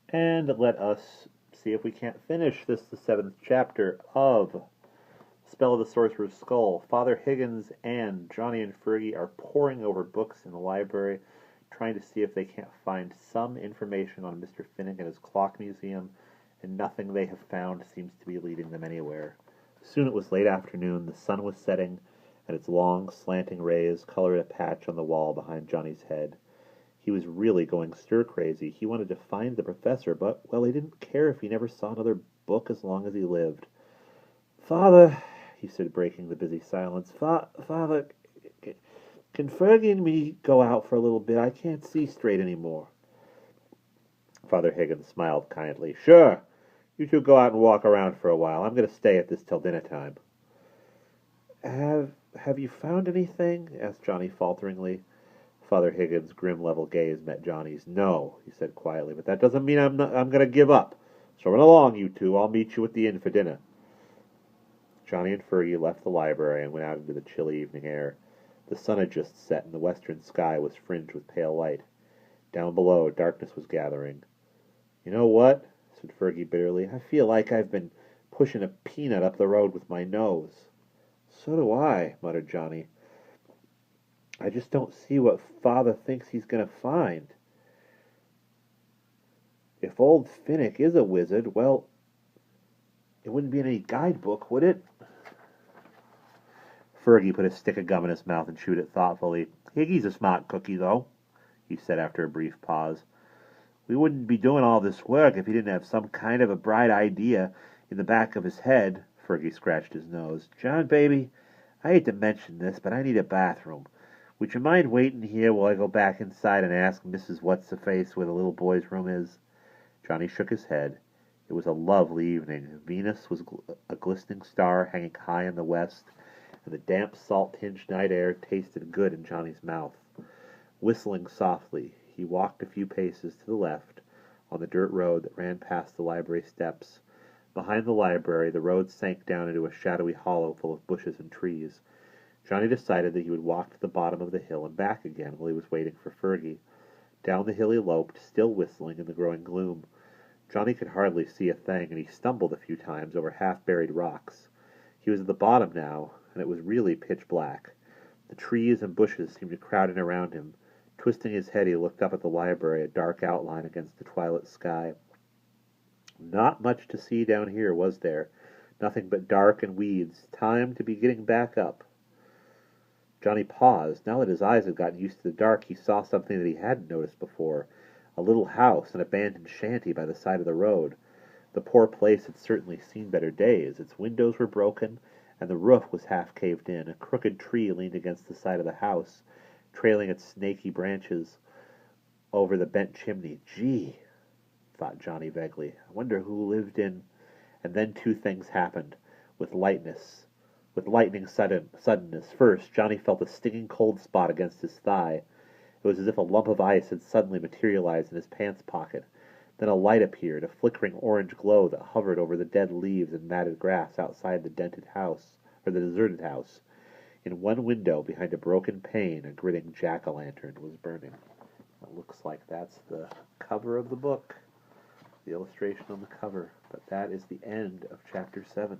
And let us see if we can't finish this, the seventh chapter of Spell of the Sorcerer's Skull. Father Higgins and Johnny and Fergie are poring over books in the library, trying to see if they can't find some information on Mr. Finnick and his clock museum, and nothing they have found seems to be leading them anywhere. Soon it was late afternoon, the sun was setting, and its long, slanting rays colored a patch on the wall behind Johnny's head. He was really going stir-crazy. He wanted to find the professor, but, well, he didn't care if he never saw another book as long as he lived. "Father," he said, breaking the busy silence, "Father, can Fergie and me go out for a little bit? I can't see straight any more." Father Higgins smiled kindly. "Sure. You two go out and walk around for a while. I'm going to stay at this till dinner time." Have you found anything?" asked Johnny falteringly. Father Higgins' grim level gaze met Johnny's. "No," he said quietly, "but that doesn't mean I'm going to give up. So run along, you two. I'll meet you at the inn for dinner." Johnny and Fergie left the library and went out into the chilly evening air. The sun had just set, and the western sky was fringed with pale light. Down below, darkness was gathering. "You know what?" said Fergie bitterly. "I feel like I've been pushing a peanut up the road with my nose." "So do I," muttered Johnny. "I just don't see what Father thinks he's going to find. If old Finnick is a wizard, well, it wouldn't be in any guidebook, would it?" Fergie put a stick of gum in his mouth and chewed it thoughtfully. "Higgy's a smart cookie, though," he said after a brief pause. "We wouldn't be doing all this work if he didn't have some kind of a bright idea in the back of his head." Fergie scratched his nose. "John, baby, I hate to mention this, but I need a bathroom. Would you mind waiting here while I go back inside and ask Mrs. What's-the-Face where the little boy's room is?" Johnny shook his head. It was a lovely evening. Venus was a glistening star hanging high in the west, and the damp, salt-tinged night air tasted good in Johnny's mouth. Whistling softly, he walked a few paces to the left on the dirt road that ran past the library steps. Behind the library, the road sank down into a shadowy hollow full of bushes and trees. Johnny decided that he would walk to the bottom of the hill and back again while he was waiting for Fergie. Down the hill he loped, still whistling in the growing gloom. Johnny could hardly see a thing, and he stumbled a few times over half-buried rocks. He was at the bottom now, and it was really pitch black. The trees and bushes seemed to crowd in around him. Twisting his head, he looked up at the library, a dark outline against the twilight sky. Not much to see down here, was there? Nothing but dark and weeds. Time to be getting back up. Johnny paused. Now that his eyes had gotten used to the dark, he saw something that he hadn't noticed before. A little house, an abandoned shanty by the side of the road. The poor place had certainly seen better days. Its windows were broken, and the roof was half caved in. A crooked tree leaned against the side of the house, trailing its snaky branches over the bent chimney. "Gee," thought Johnny vaguely, "I wonder who lived in—" And then two things happened, with lightning suddenness. First, Johnny felt a stinging cold spot against his thigh. It was as if a lump of ice had suddenly materialized in his pants pocket. Then a light appeared, a flickering orange glow that hovered over the dead leaves and matted grass outside the the deserted house. In one window, behind a broken pane, a grinning jack-o'-lantern was burning. It looks like that's the cover of the book, the illustration on the cover. But that is the end of Chapter 7.